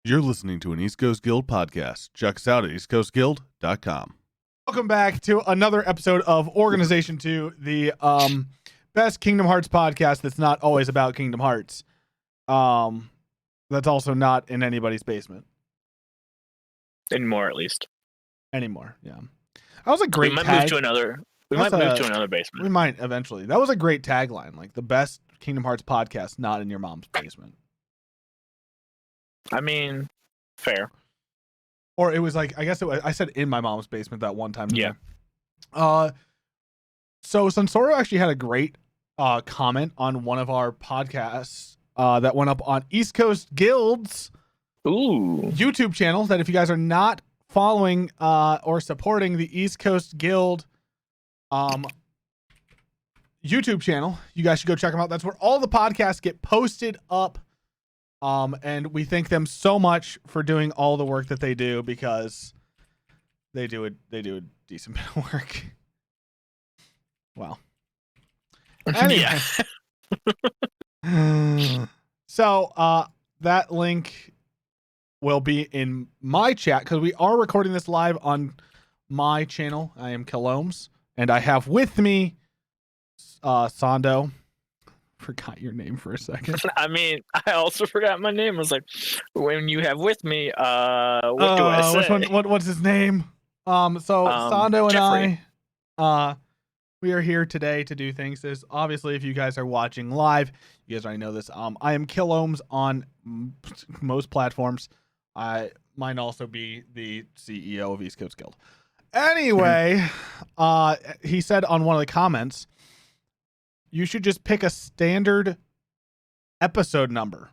You're listening to an East Coast Guild podcast. Check us out at eastcoastguild.com. Welcome back to another episode of Organization 2, the best Kingdom Hearts podcast that's not always about Kingdom Hearts. That's also not in anybody's basement. Anymore, at least. Anymore, yeah. That was a great We might tag. move to another. We might move to another basement. We might eventually. That was a great tagline, like the best Kingdom Hearts podcast not in your mom's basement. I mean, fair. Or it was like, I guess it was, I said in my mom's basement that one time. Yeah. So Sensoro actually had a great comment on one of our podcasts that went up on East Coast Guild's YouTube channel, that if you guys are not following or supporting the East Coast Guild YouTube channel, you guys should go check them out. That's where all the podcasts get posted up. And we thank them so much for doing all the work that they do, because they do a decent bit of work. Wow. Anyway. Yeah. So that link will be in my chat, because we are recording this live on my channel. I am Kilomes, and I have with me Sando. Forgot your name for a second. I mean, I also forgot my name. I was like, when you have with me, what do I say? Which one, what's his name? Sando Jeffrey. and I, we are here today to do things. There's obviously, if you guys are watching live, you guys already know this. I am Kilomes on most platforms. I might also be the CEO of East Coast Guild. Anyway, he said on one of the comments, you should just pick a standard episode number,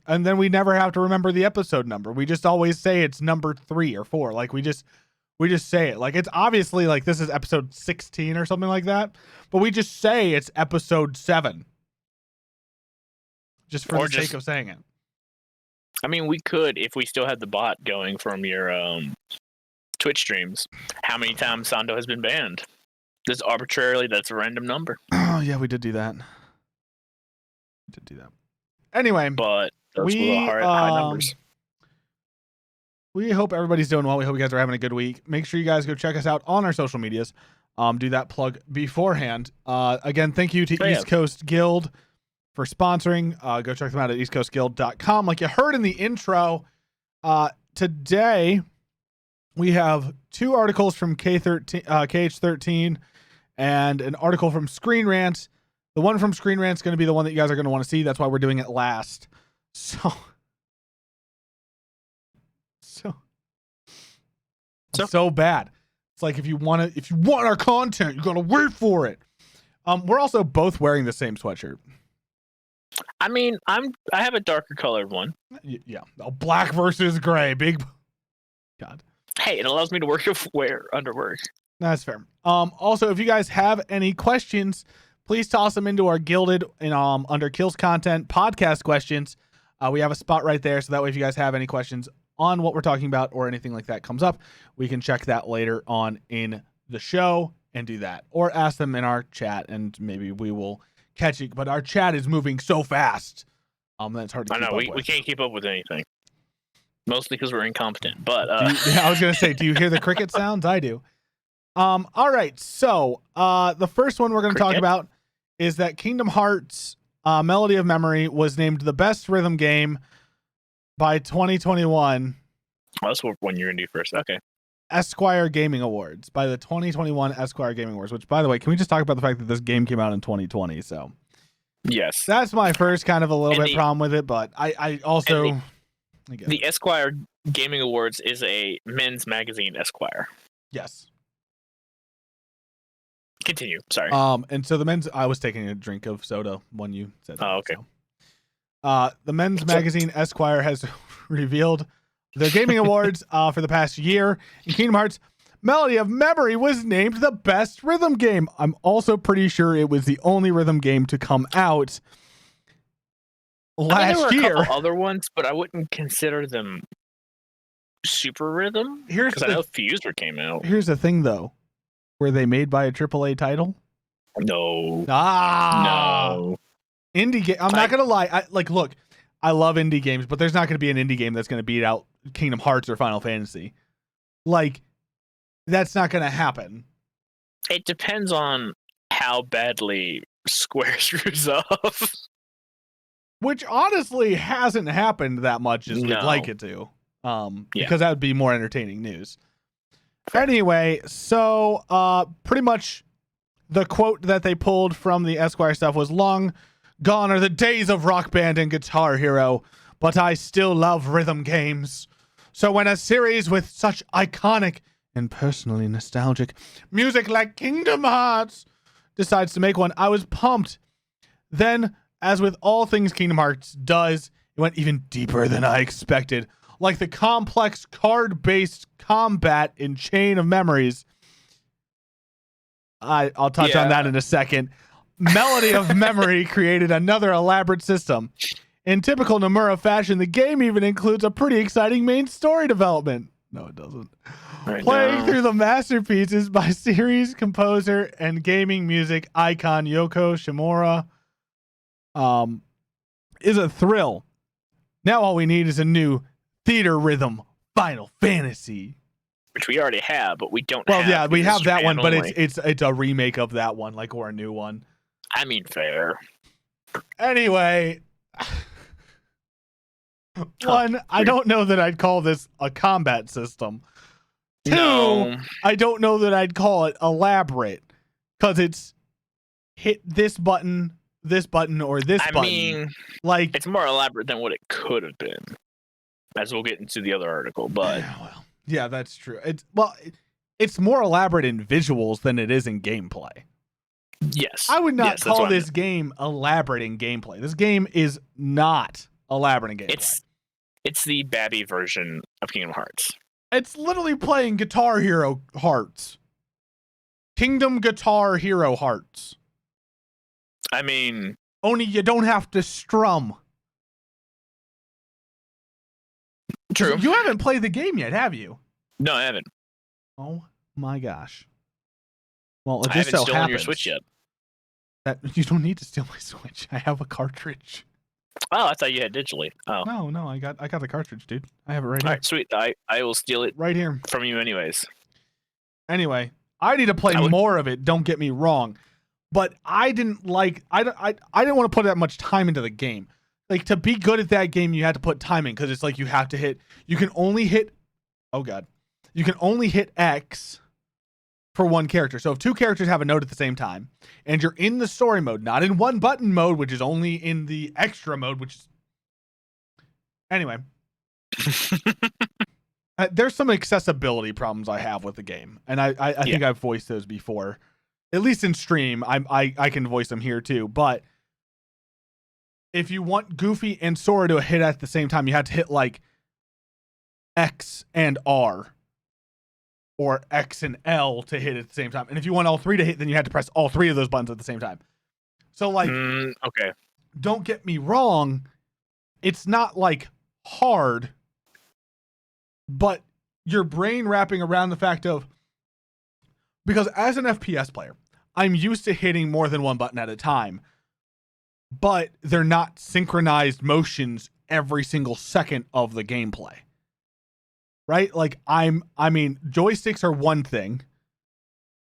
and then we never have to remember the episode number. We just always say it's number 3 or 4. Like we just say it. Like it's obviously like this is episode 16 or something like that, but we just say it's episode 7. Just for the sake of saying it. I mean, we could, if we still had the bot going from your Twitch streams, how many times Sando has been banned. Just arbitrarily, that's a random number. Oh, yeah, we did do that. Anyway, but those were high numbers. We hope everybody's doing well. We hope you guys are having a good week. Make sure you guys go check us out on our social medias. Do that plug beforehand. Again, thank you to East Coast Guild for sponsoring. Go check them out at eastcoastguild.com. Like you heard in the intro, today we have 2 articles from KH13 and an article from Screen Rant. The one from Screen Rant is going to be the one that you guys are going to want to see. That's why we're doing it last. So bad. It's like if you want our content, you got to wait for it. We're also both wearing the same sweatshirt. I mean, I have a darker colored one. Yeah, black versus gray. Big God. Hey, it allows me to wear underwear. That's fair. Also, if you guys have any questions, please toss them into our Guilded under Kills Content podcast questions. We have a spot right there, so that way if you guys have any questions on what we're talking about or anything like that comes up, we can check that later on in the show and do that. Or ask them in our chat, and maybe we will catch it. But our chat is moving so fast that it's hard to keep up with. We can't keep up with anything. Mostly because we're incompetent, but I was gonna say, do you hear the cricket sounds? I do. All right, so the first one we're gonna talk about is that Kingdom Hearts Melody of Memory was named the best rhythm game by 2021. Oh, that's what one you're gonna do first. Okay. Esquire Gaming Awards, by the 2021 Esquire Gaming Awards, which, by the way, can we just talk about the fact that this game came out in 2020? So yes, that's my first kind of a little bit problem with it, but I also the Esquire Gaming Awards is a men's magazine, Esquire. Yes. Continue. Sorry. And so the men's, I was taking a drink of soda when you said that. Oh, okay. So. The men's magazine Esquire has revealed their gaming awards for the past year. In Kingdom Hearts, Melody of Memory was named the best rhythm game. I'm also pretty sure it was the only rhythm game to come out last year. There were a couple other ones, but I wouldn't consider them super rhythm. Because I know Fuser came out. Here's the thing, though. Were they made by a AAA title? No. No. Indie game. I'm not gonna lie. Look, I love indie games, but there's not going to be an indie game that's going to beat out Kingdom Hearts or Final Fantasy. Like, that's not going to happen. It depends on how badly Square screws up. Which honestly hasn't happened that much as we'd No. like it to. Yeah. Because that would be more entertaining news. Anyway, so pretty much the quote that they pulled from the Esquire stuff was, "Long gone are the days of Rock Band and Guitar Hero, but I still love rhythm games. So when a series with such iconic and personally nostalgic music like Kingdom Hearts decides to make one, I was pumped. Then, as with all things Kingdom Hearts does, it went even deeper than I expected. Like the complex card-based combat in Chain of Memories." I'll touch on that in a second. "Melody of Memory created another elaborate system. In typical Nomura fashion, the game even includes a pretty exciting main story development." No, it doesn't. "Playing through the masterpieces by series composer and gaming music icon Yoko Shimura is a thrill. Now all we need is a new theater rhythm Final Fantasy." Which we already have, but we don't Well, have. yeah, we have that one, but only. it's a remake of that one, like, or a new one. I mean, fair. Anyway, one, I don't know that I'd call this a combat system. Two, No. I don't know that I'd call it elaborate, because it's hit this button, or this button. I mean, like, it's more elaborate than what it could have been, as we'll get into the other article. But well, yeah, that's true. It's more elaborate in visuals than it is in gameplay. yes, I would not yes, that's call what I this game elaborate in gameplay. This game is not elaborate in gameplay. It's the Babby version of Kingdom Hearts. It's literally playing Guitar Hero Hearts. Kingdom Guitar Hero Hearts. I mean, Only you don't have to strum. true. You haven't played the game yet, have you? No, I haven't. Oh my gosh. Well, it I just haven't so stolen happens your Switch yet. that you don't need to steal my Switch. I have a cartridge. Oh, I thought you had digitally. Oh, No, I got the cartridge, dude. I have it right all here. right, sweet. I will steal it Right here. from you, anyways. Anyway, I need to play more of it. Don't get me wrong, but I didn't like. I didn't want to put that much time into the game. Like, to be good at that game, you had to put time in, because it's like you have to hit. You can only hit. Oh god, you can only hit X for one character. So if two characters have a note at the same time, and you're in the story mode, not in one button mode, which is only in the extra mode, which is anyway. There's some accessibility problems I have with the game, and I think I've voiced those before, at least in stream. I can voice them here too. But if you want Goofy and Sora to hit at the same time, you have to hit like X and R, or X and L to hit at the same time. And if you want all three to hit, then you have to press all three of those buttons at the same time. So like, okay, don't get me wrong, it's not like hard, but your brain wrapping around the fact of, because as an FPS player, I'm used to hitting more than one button at a time, but they're not synchronized motions every single second of the gameplay. Right? Like, I mean, joysticks are one thing,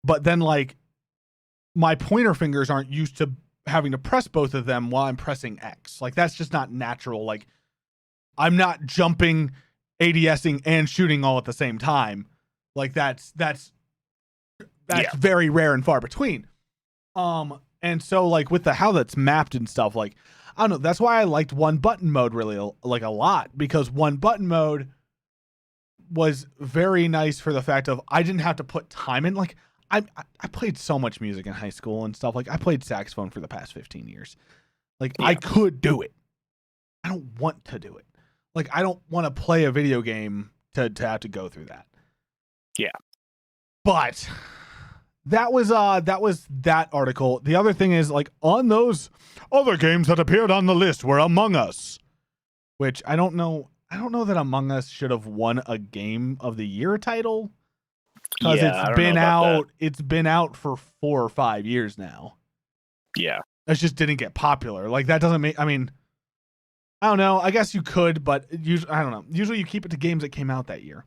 but then like my pointer fingers aren't used to having to press both of them while I'm pressing X. Like, that's just not natural. Like, I'm not jumping, ADSing, and shooting all at the same time. Like, that's very rare and far between. And so like with the how that's mapped and stuff, like, I don't know, that's why I liked one button mode really like a lot, because one button mode was very nice for the fact of I didn't have to put time in. Like, I played so much music in high school and stuff. Like, I played saxophone for the past 15 years. Like, I could do it. I don't want to do it. Like, I don't want to play a video game to have to go through that. Yeah. But that was that article. The other thing is, like, on those other games that appeared on the list were Among Us, which I don't know that Among Us should have won a Game of the Year title, because it's been out for 4 or 5 years now. Yeah. It just didn't get popular. Like, that doesn't make, I mean, I don't know. I guess you could, but usually, I don't know. Usually you keep it to games that came out that year.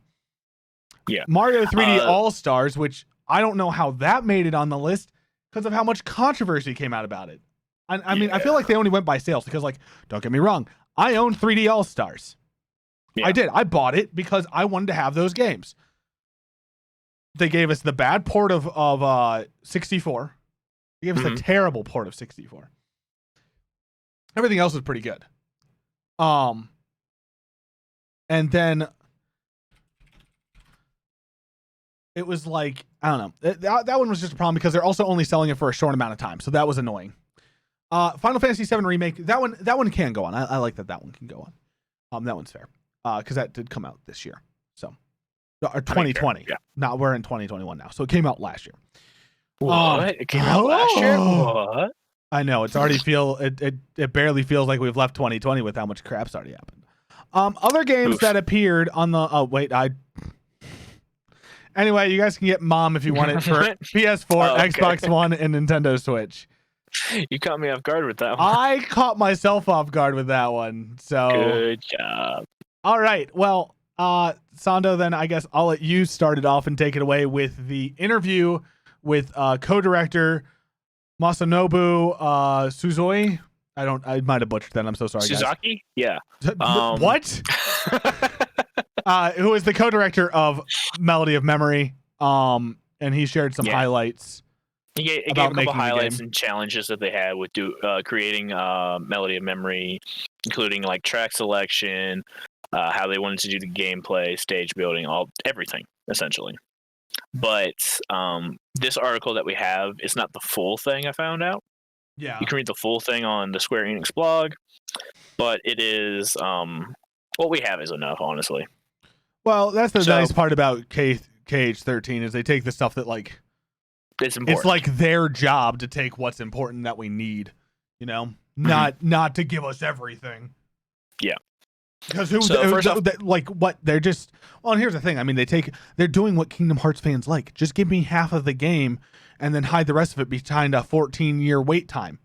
Yeah. Mario 3D All-Stars, which I don't know how that made it on the list because of how much controversy came out about it. I mean, I feel like they only went by sales because, like, don't get me wrong, I own 3D All-Stars. Yeah. I did. I bought it because I wanted to have those games. They gave us the bad port of 64. They gave us the terrible port of 64. Everything else was pretty good. And then it was like, I don't know. That one was just a problem because they're also only selling it for a short amount of time. So that was annoying. Final Fantasy VII Remake, that one can go on. I like that one can go on. That one's fair. Because that did come out this year. So, or 2020. Yeah. Not, we're in 2021 now. So it came out last year. What? It came out last year? What? I know. It's already it barely feels like we've left 2020 with how much crap's already happened. Other games that appeared on the Anyway, you guys can get Mom if you want it for PS4, Xbox One, and Nintendo Switch. You caught me off guard with that one. I caught myself off guard with that one. So good job. All right. Well, Sando, then I guess I'll let you start it off and take it away with the interview with co-director Masanobu Suzui. I might have butchered that. I'm so sorry, Suzaki? Guys. Yeah. What? Who is the co-director of Melody of Memory. And he shared some highlights. He gave a couple highlights and challenges that they had with creating Melody of Memory, including like track selection, how they wanted to do the gameplay, stage building, everything essentially. But this article that we have is not the full thing. I found out. Yeah, you can read the full thing on the Square Enix blog, but it is what we have is enough, honestly. Well, that's the nice part about KH13 is they take the stuff that like it's important. It's like their job to take what's important that we need, you know, not to give us everything. Yeah. Because they're just, well, and here's the thing. I mean, they're doing what Kingdom Hearts fans like. Just give me half of the game and then hide the rest of it behind a 14-year wait time.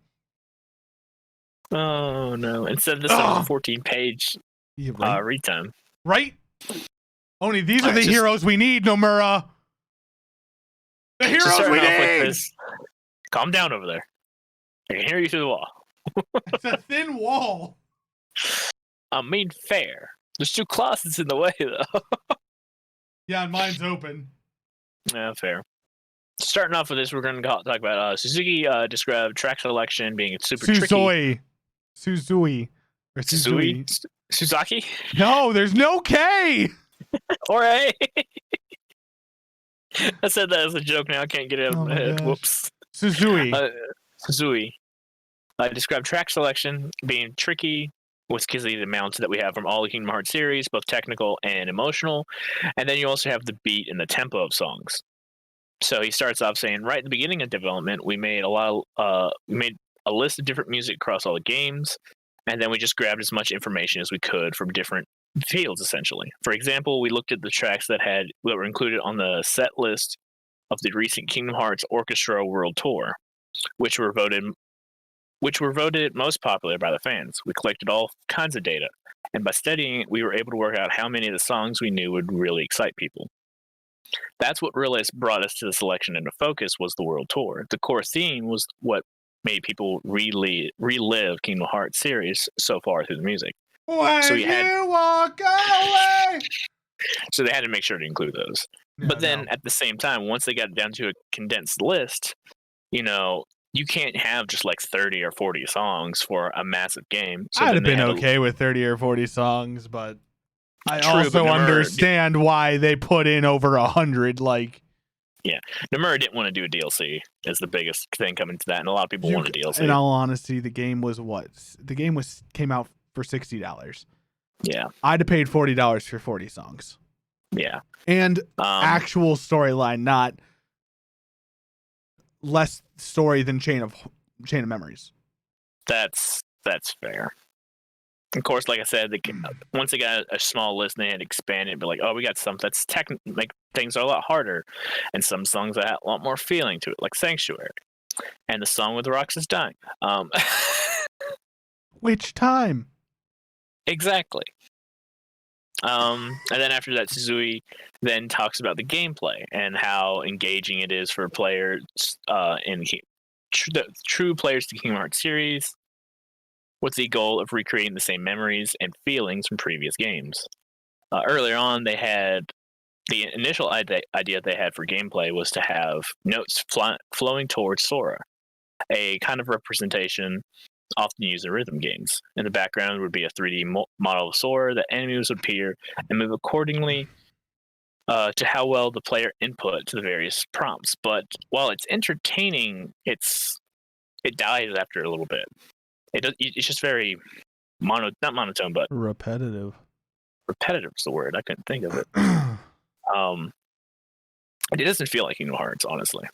Oh, no. Instead of this, a 14-page read time. Right? Only these are the heroes we need, Nomura. The heroes we need! Calm down over there. I can hear you through the wall. It's a thin wall. I mean, fair. There's two closets in the way, though. Yeah, and mine's open. Yeah, fair. Starting off with this, we're going to talk about Suzuki described track selection being super tricky. Suzui. Or Suzui. Suzaki? No, there's no K! Or A. I said that as a joke now. I can't get it out of my head. Gosh. Whoops. Suzui. Described track selection being tricky with because of the amounts that we have from all the Kingdom Hearts series, both technical and emotional. And then you also have the beat and the tempo of songs. So he starts off saying, right at the beginning of development, we made a list of different music across all the games, and then we just grabbed as much information as we could from different fields, essentially. For example, we looked at the tracks that were included on the set list of the recent Kingdom Hearts Orchestra World Tour, which were voted most popular by the fans. We collected all kinds of data, and by studying it, we were able to work out how many of the songs we knew would really excite people. That's what really brought us to the selection and the focus was the World Tour. The core theme was what made people relive Kingdom Hearts series so far through the music. When you walk away. So they had to make sure to include those. Yeah, but then at the same time, once they got down to a condensed list, you can't have just like 30 or 40 songs for a massive game. So I'd have been okay with 30 or 40 songs, but I also understand why they put in over 100. Yeah, Nomura didn't want to do a DLC as the biggest thing coming to that, and a lot of people wanted a DLC. In all honesty, the game came out for $60. Yeah, I'd have paid $40 for 40 songs. Yeah, and actual storyline, not less story than Chain of Memories. That's fair. Of course, like I said, once they got a small list, they had expanded, but we got some that's make things are a lot harder, and some songs that have a lot more feeling to it, like Sanctuary, and the song with the Roxas dying. Which time? Exactly. And then after that, Suzui then talks about the gameplay and how engaging it is for players true players to Kingdom Hearts series, with the goal of recreating the same memories and feelings from previous games. Earlier on, they had the initial idea they had for gameplay was to have notes flowing towards Sora, a kind of representation often used in rhythm games. In the background would be a 3D model of Sora that enemies would appear and move accordingly to how well the player input to the various prompts. But while it's entertaining, it dies after a little bit. It's just very not monotone, but repetitive. Repetitive is the word. I couldn't think of it. It doesn't feel like Kingdom Hearts, honestly.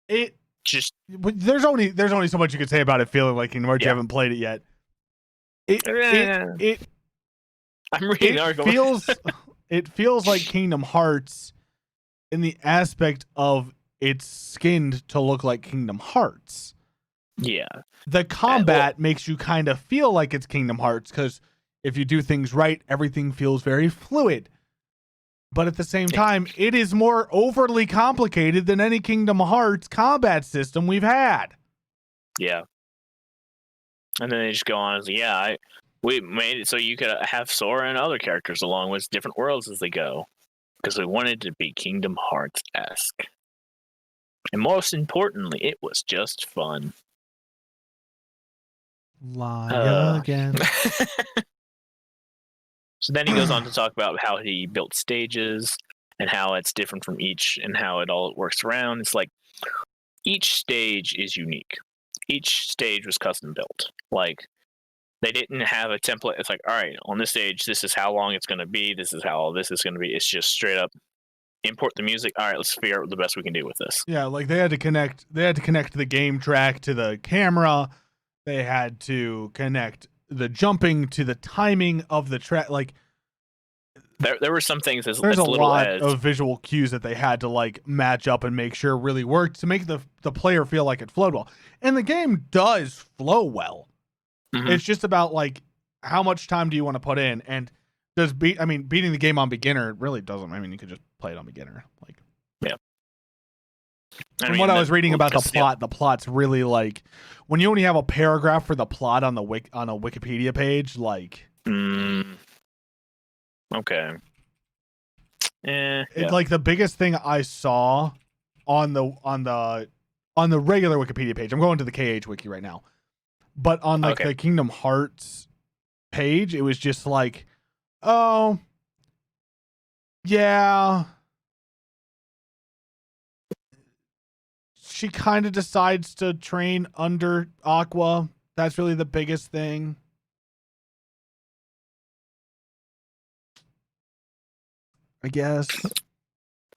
It just there's only so much you could say about it feeling like Kingdom Hearts. You haven't played it yet. I'm reading the article. It feels like Kingdom Hearts in the aspect of it's skinned to look like Kingdom Hearts. Yeah. The combat makes you kind of feel like it's Kingdom Hearts because if you do things right, everything feels very fluid. But at the same time, it is more overly complicated than any Kingdom Hearts combat system we've had. Yeah. And then they just go on as, we made it so you could have Sora and other characters along with different worlds as they go. Because we wanted it to be Kingdom Hearts-esque. And most importantly, it was just fun. Lie again. So then he goes on to talk about how he built stages and how it's different from each and how it all works around. It's like each stage is unique. Each stage was custom built. Like they didn't have a template. It's like, all right, on this stage, this is how long it's going to be. This is how all this is going to be. It's just straight up import the music. All right, let's figure out the best we can do with this. Yeah, like they had to connect the game track to the camera. They had to connect the jumping to the timing of the track. Like there were some things there's a lot of visual cues that they had to like match up and make sure it really worked to make the player feel like it flowed well. And the game does flow well. Mm-hmm. It's just about like how much time do you want to put in, and beating the game on beginner really doesn't. I mean, you could just play it on beginner. Like, yeah. From what I was reading about the plot's really like when you only have a paragraph for the plot on a Wikipedia page, like. Okay. It's like the biggest thing I saw on the regular Wikipedia page. I'm going to the KH wiki right now. But on like the Kingdom Hearts page, it was just like, oh, yeah. She kind of decides to train under Aqua. That's really the biggest thing. I guess.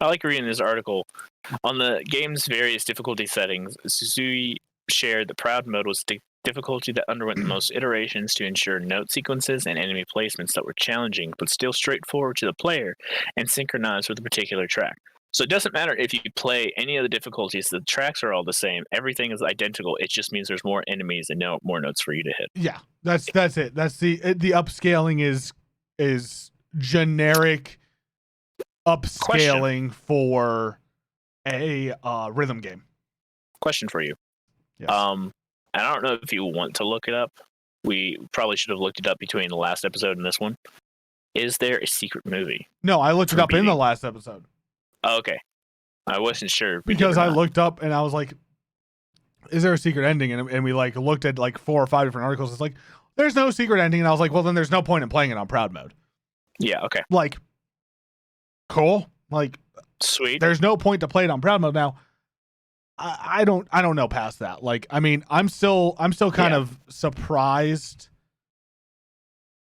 I like reading this article. On the game's various difficulty settings, Suzui shared that Proud Mode was the difficulty that underwent the most iterations to ensure note sequences and enemy placements that were challenging but still straightforward to the player and synchronized with a particular track. So it doesn't matter if you play any of the difficulties, the tracks are all the same, everything is identical, it just means there's more enemies and more notes for you to hit. Yeah, that's it. That's the upscaling is generic upscaling for a rhythm game. Question for you. Yes. I don't know if you want to look it up. We probably should have looked it up between the last episode and this one. Is there a secret movie? No, I looked it up in the last episode. Oh, okay. I wasn't sure. Because I looked up and I was like, is there a secret ending? And we like looked at like 4 or 5 different articles. It's like, there's no secret ending. And I was like, well, then there's no point in playing it on Proud Mode. Yeah, okay. Like, cool. Like, sweet. There's no point to play it on Proud Mode. Now, I don't know past that. Like, I mean, I'm still kind of surprised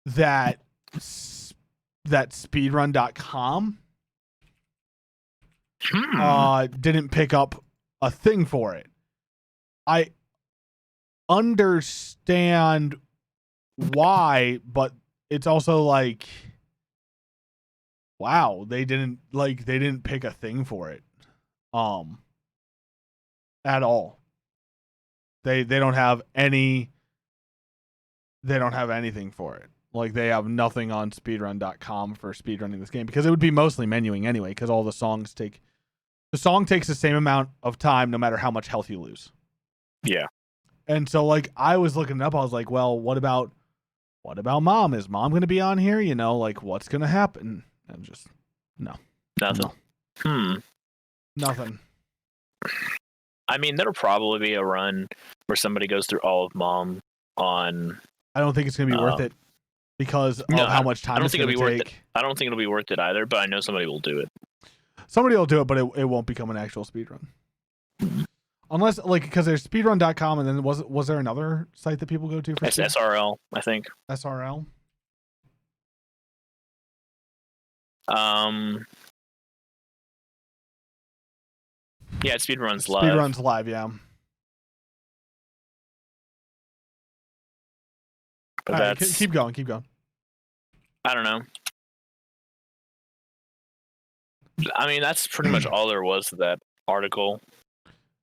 that speedrun.com didn't pick up a thing for it. I understand why, but it's also like, wow, they didn't pick a thing for it. At all. They don't have anything for it. Like they have nothing on speedrun.com for speedrunning this game because it would be mostly menuing anyway because all the song takes the same amount of time no matter how much health you lose. Yeah. And so like I was looking it up, I was like, well, what about Mom? Is Mom going to be on here? You know, like what's going to happen? And just no. Nothing. No. Nothing. I mean, there'll probably be a run where somebody goes through all of Mom on. I don't think it's going to be worth it because of how much time it's going to take. I don't think it'll be worth it either, but I know somebody will do it. Somebody will do it, but it won't become an actual speedrun. Unless, like, because there's speedrun.com, and then was there another site that people go to for It's SRL, I think. SRL? Yeah, it's Speedruns Live. Speedruns Live, yeah. But right, keep going. I don't know. I mean, that's pretty much all there was to that article.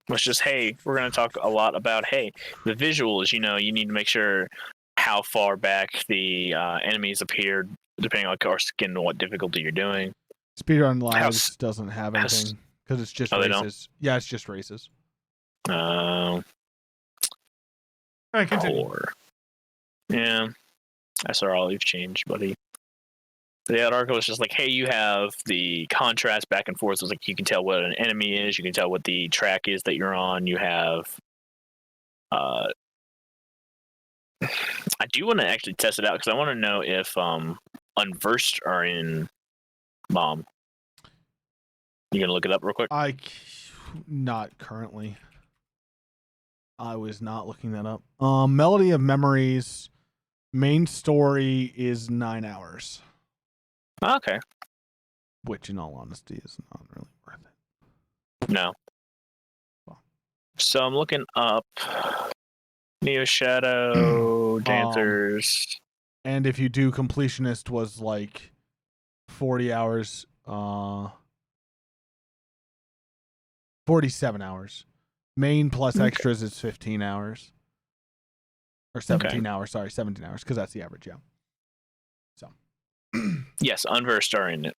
Was just, hey, we're going to talk a lot about, hey, the visuals, you know, you need to make sure how far back the enemies appeared, depending on, of course, again, what difficulty you're doing. Speedrun Live doesn't have anything because it's just races. Yeah, it's just races. All right, continue. Yeah, SRL, you've changed, buddy. The article was just like, hey, you have the contrast back and forth. It was like you can tell what an enemy is. You can tell what the track is that you're on. You have... I do want to actually test it out because I want to know if Unversed are in Mom. You going to look it up real quick? Not currently. I was not looking that up. Melody of Memories, main story is 9 hours. Okay. Which, in all honesty, is not really worth it. No. So I'm looking up Neo Shadow, Dancers. And if you do Completionist was like 40 hours, 47 hours. Main plus extras is 15 hours. Or 17 hours, sorry, 17 hours, because that's the average, yeah. So. Yes, Unversed are in it.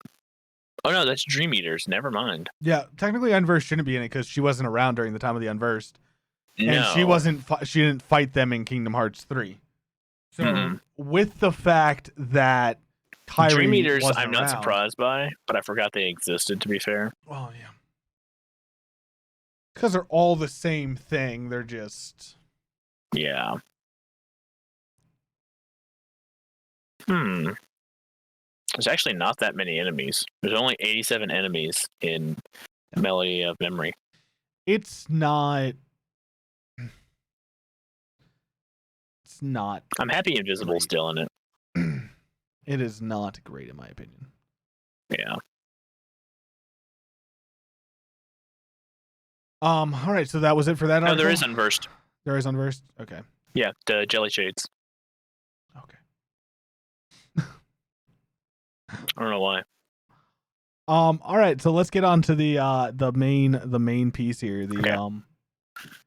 Oh no, that's Dream Eaters. Never mind. Yeah, technically Unversed shouldn't be in it because she wasn't around during the time of the Unversed. No. And she didn't fight them in Kingdom Hearts 3. So with the fact that Kairi Dream Eaters, wasn't I'm not around, surprised by, but I forgot they existed, to be fair. Well, yeah. Because they're all the same thing. They're just... Yeah. There's actually not that many enemies. There's only 87 enemies in Melody of Memory. It's not... It's not... I'm happy Invisible's still in it. It is not great, in my opinion. Yeah. All right, so that was it for that article? No, there is Unversed. There is Unversed? Okay. Yeah, the Jelly Shades. Okay. I don't know why. All right, so let's get on to the main piece here. The main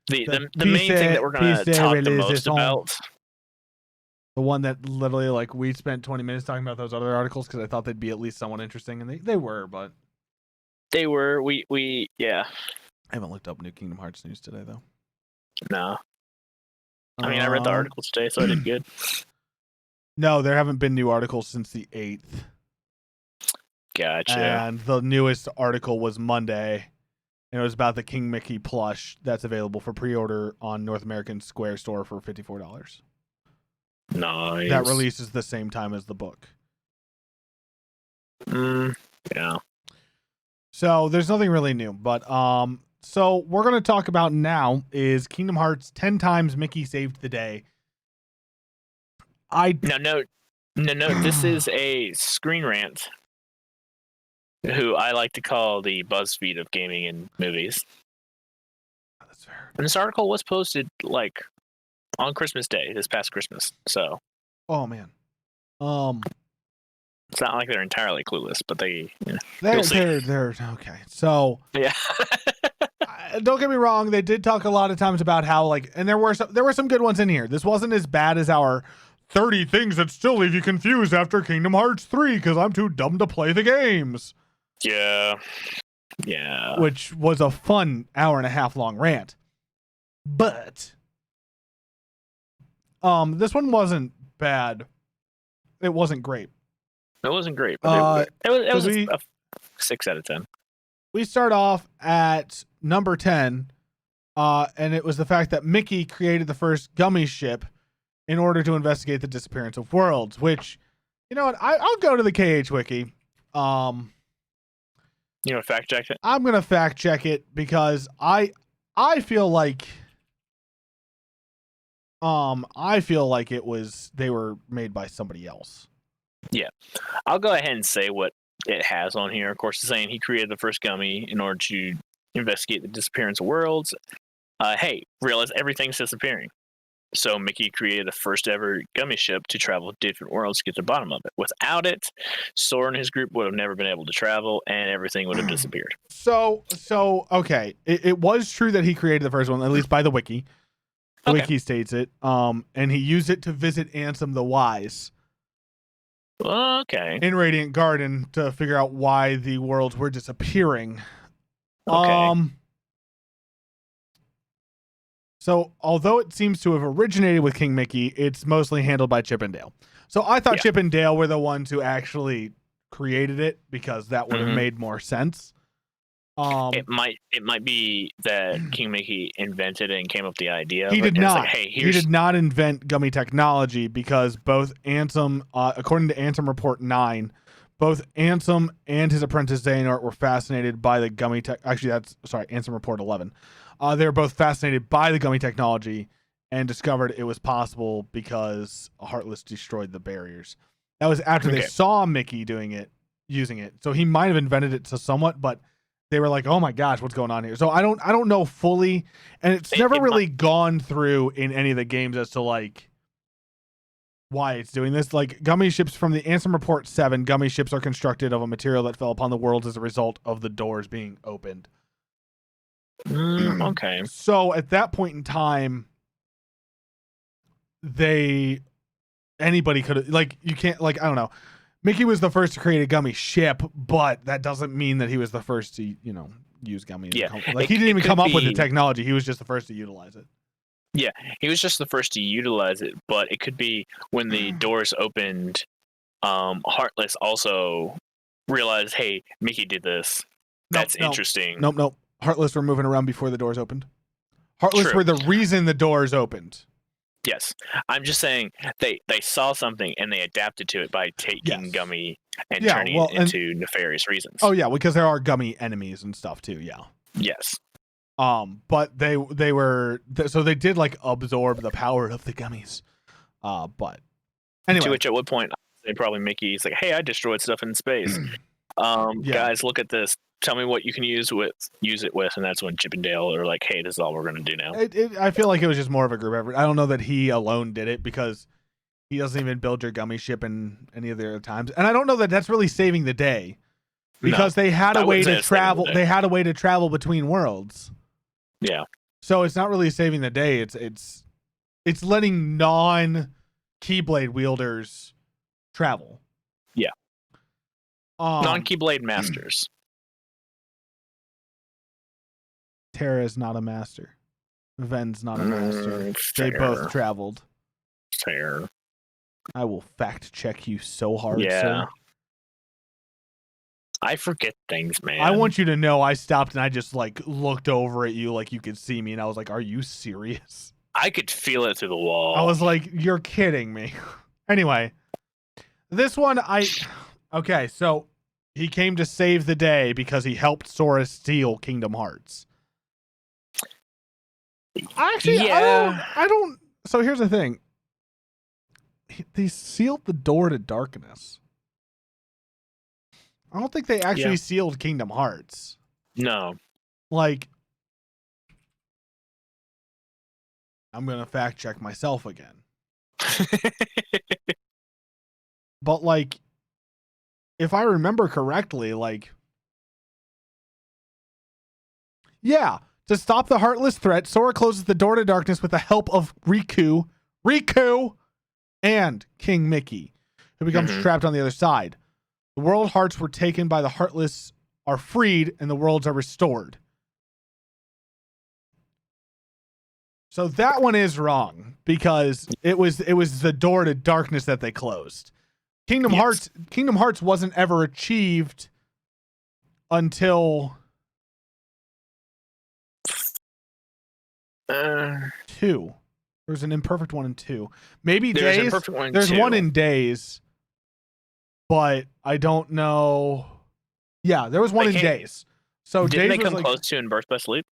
thing that we're gonna talk the most about. The one that literally, like, we spent 20 minutes talking about those other articles because I thought they'd be at least somewhat interesting, and they were, but they were. Yeah. I haven't looked up new Kingdom Hearts news today though. No. I mean, I read the articles today, so I did good. No, there haven't been new articles since the 8th. Gotcha. And the newest article was Monday, and it was about the King Mickey plush that's available for pre-order on North American Square Store for $54. Nice. That releases the same time as the book. Yeah. So there's nothing really new, but so we're going to talk about now is Kingdom Hearts 10 times Mickey saved the day. No. This is a Screen Rant, who I like to call the BuzzFeed of gaming and movies. That's fair. And this article was posted like on Christmas Day, this past Christmas. So. Oh man. It's not like they're entirely clueless, but they're okay. So yeah. Don't get me wrong, they did talk a lot of times about how, like, and there were some good ones in here. This wasn't as bad as our 30 things that still leave you confused after Kingdom Hearts 3 because I'm too dumb to play the games. Yeah. Which was a fun hour-and-a-half long rant. But this one wasn't bad. It wasn't great. It wasn't great, but it was a 6 out of 10. We start off at number 10, and it was the fact that Mickey created the first gummy ship in order to investigate the disappearance of worlds, which, you know what, I'll go to the KH Wiki. You want to fact check it? I'm going to fact check it because I feel like they were made by somebody else. Yeah. I'll go ahead and say what it has on here. Of course, it's saying he created the first gummy in order to investigate the disappearance of worlds. Hey, realize everything's disappearing. So Mickey created the first ever gummy ship to travel different worlds to get to the bottom of it. Without it, Sora and his group would have never been able to travel, and everything would have disappeared. So okay, it was true that he created the first one, at least by the wiki. The wiki states it. And he used it to visit Ansem the Wise. Okay. In Radiant Garden to figure out why the worlds were disappearing. Okay. So, although it seems to have originated with King Mickey, it's mostly handled by Chip and Dale. So, I thought Chip and Dale were the ones who actually created it because that would have made more sense. It might be that King Mickey invented it and came up with the idea. He did not. Like, hey, he did not invent gummy technology because both Ansem, according to Ansem Report 9, both Ansem and his apprentice Xehanort were fascinated by the gummy tech. Actually, Ansem Report 11. They were both fascinated by the gummy technology and discovered it was possible because Heartless destroyed the barriers. That was after they saw Mickey using it. So he might have invented it to somewhat, but they were like, "Oh my gosh, what's going on here?" So I don't know fully, and it's never really gone through in any of the games as to like why it's doing this. Like gummy ships from the Ansem Report 7, gummy ships are constructed of a material that fell upon the worlds as a result of the doors being opened. Okay. So at that point in time, anybody could have, like, you can't, like, I don't know. Mickey was the first to create a gummy ship, but that doesn't mean that he was the first to, use gummy. Yeah. Like, he didn't even come up with the technology. He was just the first to utilize it. Yeah, he was just the first to utilize it, but it could be when the doors opened, Heartless also realized, hey, Mickey did this. That's interesting. Nope. Heartless were moving around before the doors opened. Heartless were the reason the doors opened. Yes. I'm just saying they saw something and they adapted to it by taking gummy and turning it into nefarious reasons. Oh, yeah, because there are gummy enemies and stuff, too, yeah. Yes. But they were so they did like absorb the power of the gummies. But anyway, to which at what point they probably Mickey's like, hey, I destroyed stuff in space. Guys, look at this. Tell me what you can use it with, and that's when Chip and Dale are like, hey, this is all we're gonna do now. I feel like it was just more of a group effort. I don't know that he alone did it because he doesn't even build your gummy ship in any of the other times, and I don't know that that's really saving the day because they had a way to travel. They had a way to travel between worlds. Yeah. So it's not really saving the day. It's letting non-Keyblade wielders travel. Yeah. Non-Keyblade masters. Terra is not a master. Ven's not a master. They both traveled. Fair. I will fact check you so hard, yeah. sir. I forget things, man. I want you to know I stopped and I just like looked over at you like you could see me and I was like, are you serious? I could feel it through the wall. I was like, you're kidding me. Anyway, this one okay, so he came to save the day because he helped Sora steal Kingdom Hearts. Actually, yeah. I don't. So here's the thing. They sealed the door to darkness. I don't think they actually sealed Kingdom Hearts. No. Like, I'm going to fact check myself again. But, like, if I remember correctly, like, yeah, to stop the Heartless threat, Sora closes the door to darkness with the help of Riku, and King Mickey, who becomes trapped on the other side. The world hearts were taken by the Heartless are freed, and the worlds are restored. So that one is wrong because it was the door to darkness that they closed. Kingdom Hearts wasn't ever achieved until 2. There's an imperfect one in 2. Maybe Days. There's one in Days, but I don't know. Yeah, there was one in Days. So didn't Days they come was close to in Birth by Sleep?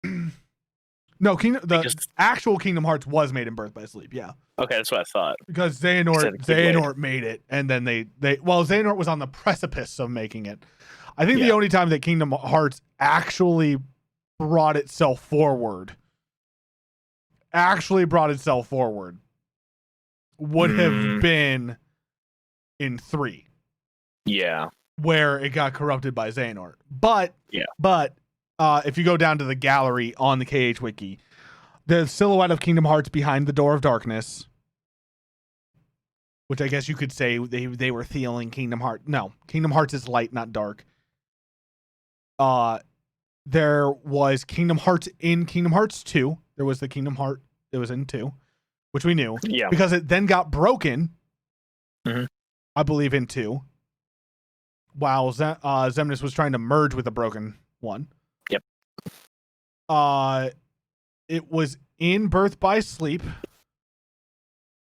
No, the actual Kingdom Hearts was made in Birth by Sleep. Yeah. Okay, that's what I thought. Because Xehanort made it, and then Xehanort was on the precipice of making it. I think the only time that Kingdom Hearts actually brought itself forward would have been in 3. Yeah. Where it got corrupted by Xehanort. But if you go down to the gallery on the KH Wiki, the silhouette of Kingdom Hearts behind the Door of Darkness, which I guess you could say they were feeling Kingdom Hearts. No, Kingdom Hearts is light, not dark. There was Kingdom Hearts in Kingdom Hearts 2. There was the Kingdom Heart that was in 2, which we knew. Yeah. Because it then got broken, I believe, in 2. While Xemnas was trying to merge with the broken one. Yep. It was in Birth by Sleep.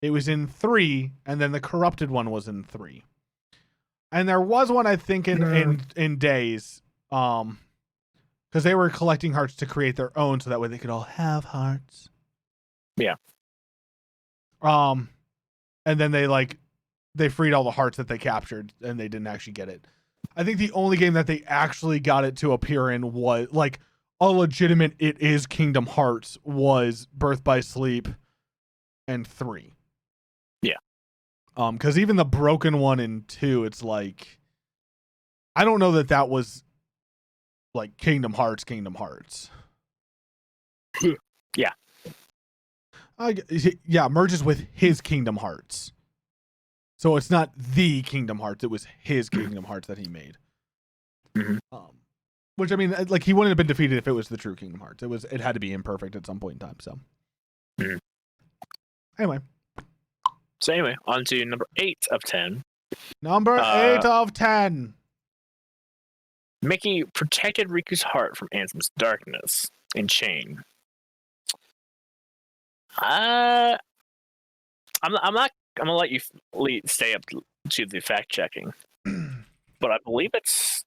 It was in 3, and then the corrupted one was in 3. And there was one, I think, in Days, because they were collecting hearts to create their own, so that way they could all have hearts. Yeah. And then they freed all the hearts that they captured, and they didn't actually get it. I think the only game that they actually got it to appear in was like a legitimate it is Kingdom Hearts was Birth by Sleep and 3. Yeah. Because even the broken one in 2, it's like I don't know that was like Kingdom Hearts. Yeah. Merges with his Kingdom Hearts. So it's not the Kingdom Hearts. It was his Kingdom Hearts that he made. Which, I mean, like, he wouldn't have been defeated if it was the true Kingdom Hearts. It had to be imperfect at some point in time. So, anyway, on to number 8 of 10. Number 8 of 10. Mickey protected Riku's heart from Ansem's darkness in Chain. I'm gonna let you stay up to the fact checking, but I believe it's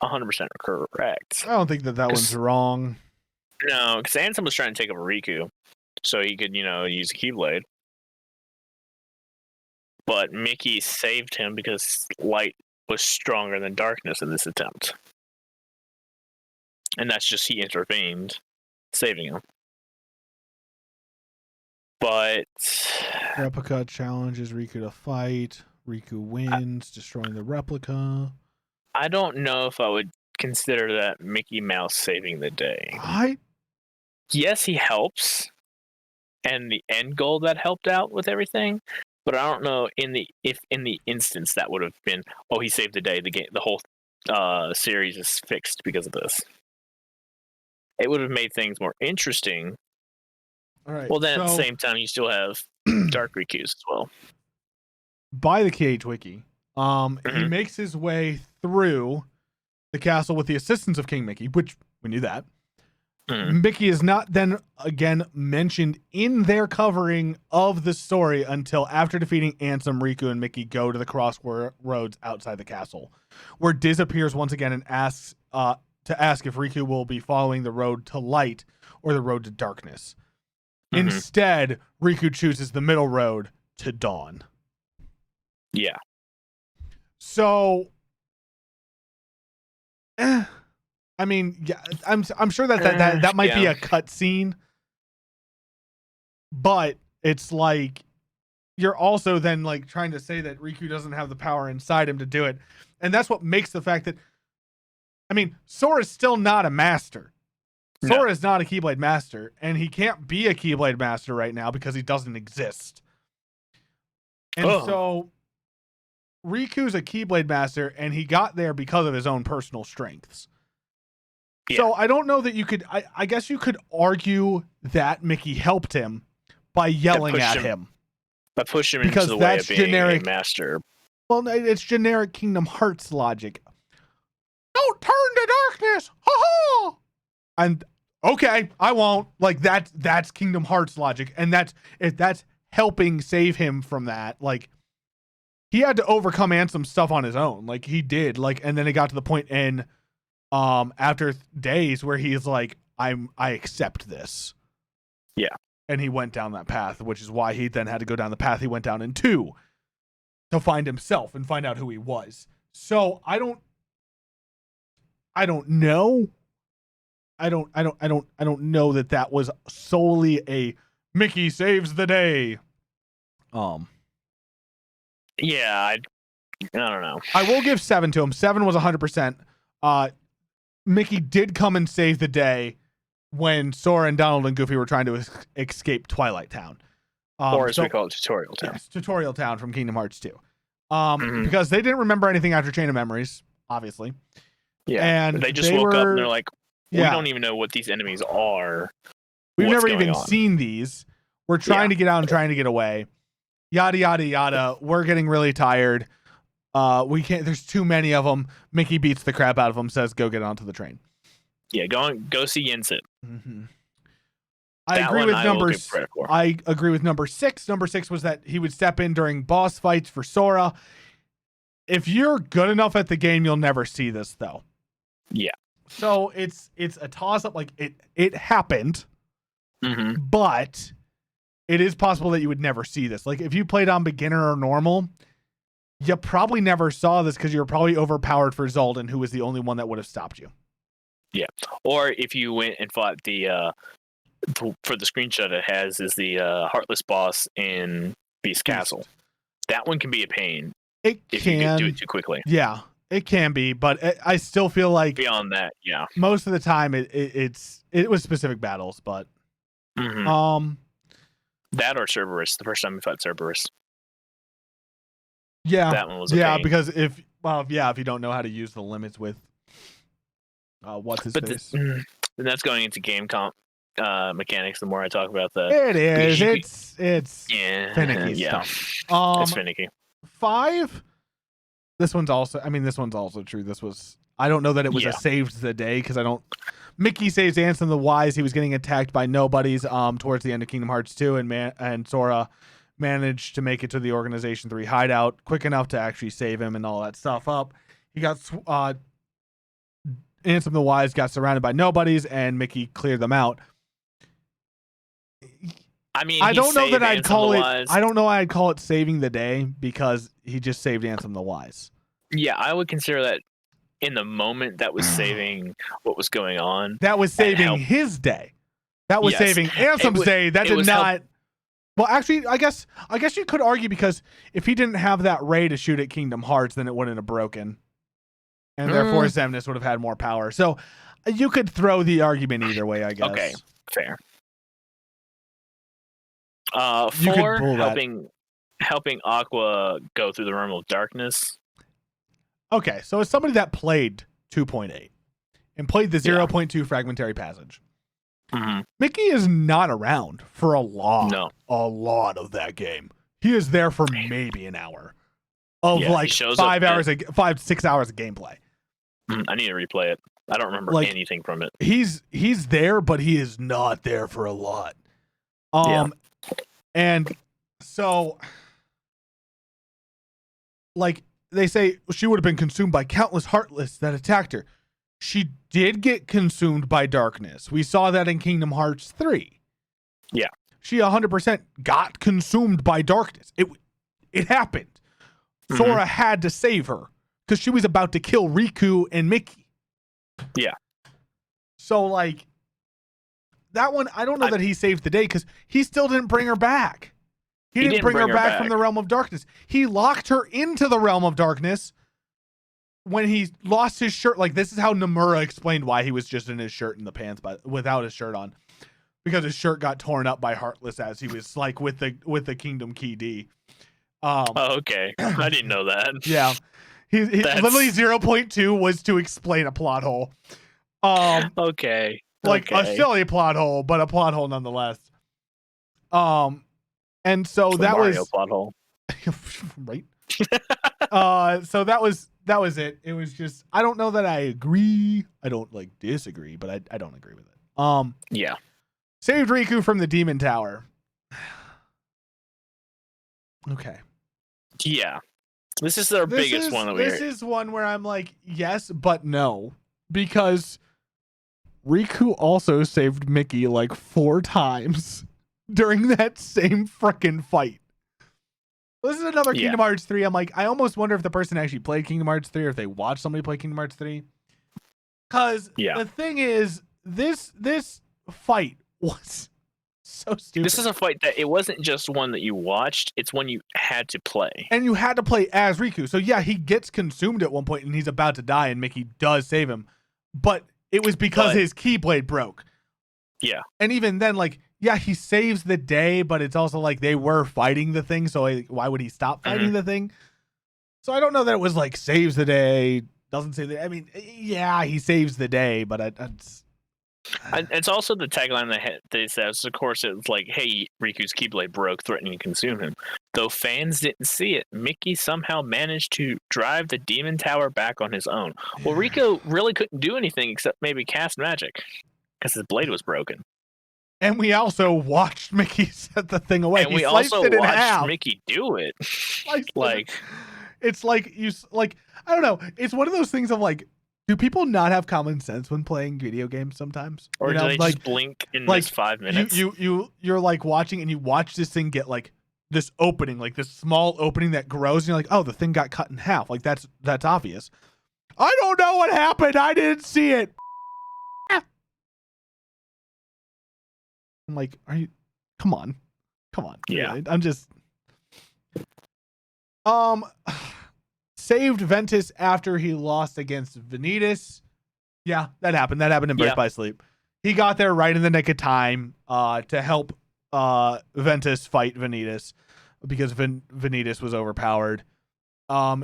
100% correct. I don't think that one's wrong. No, because Ansem was trying to take over Riku, so he could, use a Keyblade. But Mickey saved him because light was stronger than darkness in this attempt, and that's just he intervened, saving him. But replica challenges Riku to fight. Riku wins, destroying the replica. I don't know if I would consider that Mickey Mouse saving the day. Yes, he helps, and the end goal that helped out with everything. But I don't know if in the instance that would have been, he saved the day. The whole series is fixed because of this. It would have made things more interesting. All right. Well, then at the same time, you still have Dark Rikus as well. By the KH Wiki, he makes his way through the castle with the assistance of King Mickey, which we knew that. Mickey is not then again mentioned in their covering of the story until after defeating Ansem, Riku, and Mickey go to the crossroads outside the castle, where Diz appears once again and asks to ask if Riku will be following the road to light or the road to darkness. Instead, Riku chooses the middle road to dawn. Yeah. So, I mean, yeah, I'm sure that might be a cut scene, but it's like you're also then like trying to say that Riku doesn't have the power inside him to do it, and that's what makes the fact that, I mean, Sora's still not a master. Sora is not a Keyblade master, and he can't be a Keyblade master right now because he doesn't exist. And Oh. so Riku's a Keyblade master, and he got there because of his own personal strengths. Yeah. So I don't know that you could. I guess you could argue that Mickey helped him by yelling pushed at him him. But push him Because into the way that's of being generic. a master. Well, no, it's generic Kingdom Hearts logic. Don't turn to darkness. Ha ha. And okay, I won't. Like that's Kingdom Hearts logic, and that's helping save him from that. Like he had to overcome Ansem stuff on his own. Like he did. Like, and then it got to the point in after days where he's like, I accept this. Yeah. And he went down that path, which is why he then had to go down the path he went down in 2 to find himself and find out who he was. So I don't know. I don't know that was solely a Mickey saves the day. Yeah, I don't know. I will give 7 to him. 7 was 100%. Mickey did come and save the day when Sora and Donald and Goofy were trying to escape Twilight Town. Or as we call it, Tutorial Town. Yes, Tutorial Town from Kingdom Hearts 2. Mhm. Because they didn't remember anything after Chain of Memories, obviously. Yeah, And they just they woke up were- and they're like, we Yeah. don't even know what these enemies are. We've What's never going even on? seen these. We're trying to get out and trying to get away. Yada, yada, yada. We're getting really tired. We can't, there's too many of them. Mickey beats the crap out of them, says, go get onto the train. Yeah, go see Yensit. Mm-hmm. I That agree one with I will number. give credit for. I agree with number 6. Number 6 was that he would step in during boss fights for Sora. If you're good enough at the game, you'll never see this though. Yeah. So it's a toss up. Like it happened, Mm-hmm. but it is possible that you would never see this. Like if you played on beginner or normal, you probably never saw this because you were probably overpowered for Zaldin, who was the only one that would have stopped you. Yeah. Or if you went and fought for the screenshot it has is the Heartless boss in Beast Castle. That one can be a pain It if you do it too quickly. Yeah, it can be, but I still feel like Beyond that, yeah. most of the time it was specific battles, but Mhm. That or Cerberus. The first time we fought Cerberus, yeah, that one was a pain. because if you don't know how to use the limits with what's his But face, and that's going into game comp mechanics. The more I talk about that, it is you- it's yeah, finicky yeah, stuff. it's finicky. 5. This one's also true. This was, I don't know that it was Yeah. a saved the day because Mickey saves Ansem the Wise. He was getting attacked by nobodies towards the end of Kingdom Hearts 2, and Sora managed to make it to the Organization 3 hideout quick enough to actually save him and all that stuff up. He got Ansem the Wise got surrounded by nobodies, and Mickey cleared them out. I mean, I he don't know saved that I'd Ansem call the it. Wise. I don't know. I'd call it saving the day because he just saved Ansem the Wise. Yeah, I would consider that in the moment that was saving what was going on. That was saving helped. his day. That was Yes. saving Ansem's wa- day. That it did was not. Well, actually, I guess you could argue because if he didn't have that ray to shoot at Kingdom Hearts, then it wouldn't have broken, and therefore Xemnas would have had more power. So you could throw the argument either way, I guess. Okay. Fair. You could 4 pull that. helping Aqua go through the realm of darkness. Okay, so as somebody that played 2.8 and played the 0.2 fragmentary passage, Mm-hmm. Mickey is not around for a lot No. of that game. He is there for maybe an hour of Yeah, he like shows up 6 hours of gameplay. I need to replay it. I don't remember Like- anything from it. He's there, but he is not there for a lot. Yeah. And so like they say she would have been consumed by countless Heartless that attacked her. She did get consumed by darkness. We saw that in Kingdom Hearts 3. Yeah. She 100% got consumed by darkness. It happened. Mhm. Sora had to save her because she was about to kill Riku and Mickey. Yeah. So like that one, I don't know that he saved the day because he still didn't bring her back. He didn't bring her back from the realm of darkness. He locked her into the realm of darkness when he lost his shirt. Like, this is how Nomura explained why he was just in his shirt and the pants without his shirt on, because his shirt got torn up by Heartless as he was like with the Kingdom Key D. Oh, okay. I didn't know that. Yeah. He That's- literally 0.2 was to explain a plot hole. Okay. Like a Okay. silly plot hole, but a plot hole nonetheless. And so The that Mario was plot hole. right. So that was it. It was just, I don't know that I agree. I don't like disagree, but I don't agree with it. Yeah. Saved Riku from the Demon Tower. Okay. Yeah. This is our biggest one that we This is one where I'm like, yes, but no. Because Riku also saved Mickey like 4 times during that same frickin' fight. This is another Yeah. Kingdom Hearts 3. I'm like, I almost wonder if the person actually played Kingdom Hearts 3 or if they watched somebody play Kingdom Hearts 3. Because the thing is, this fight was so stupid. This is a fight that it wasn't just one that you watched, it's one you had to play. And you had to play as Riku. So yeah, he gets consumed at one point and he's about to die and Mickey does save him. But it was because his Keyblade broke. Yeah. And even then, like, yeah, he saves the day, but it's also like they were fighting the thing, so why would he stop fighting the thing? So I don't know that it was like saves the day, doesn't save the. I mean, yeah, he saves the day, but it's also the tagline that says, of course, it's like, hey, Riku's Keyblade broke, threatening to consume him. Though fans didn't see it, Mickey somehow managed to drive the Demon Tower back on his own. Well, Riku really couldn't do anything except maybe cast magic, because his blade was broken. And we also watched Mickey set the thing away. And we also watched Mickey do it. Like, it's like I don't know. It's one of those things of like, do people not have common sense when playing video games sometimes? Or do they just blink in this 5 minutes? You're like watching and you watch this thing get like this opening, like this small opening that grows, and you're like, oh, the thing got cut in half. Like that's obvious. I don't know what happened. I didn't see it. I'm like, are you? Come on. Yeah. I'm just. Saved Ventus after he lost against Vanitas. Yeah, that happened. That happened in Birth by Sleep. He got there right in the nick of time to help Ventus fight Vanitas because Vanitas was overpowered.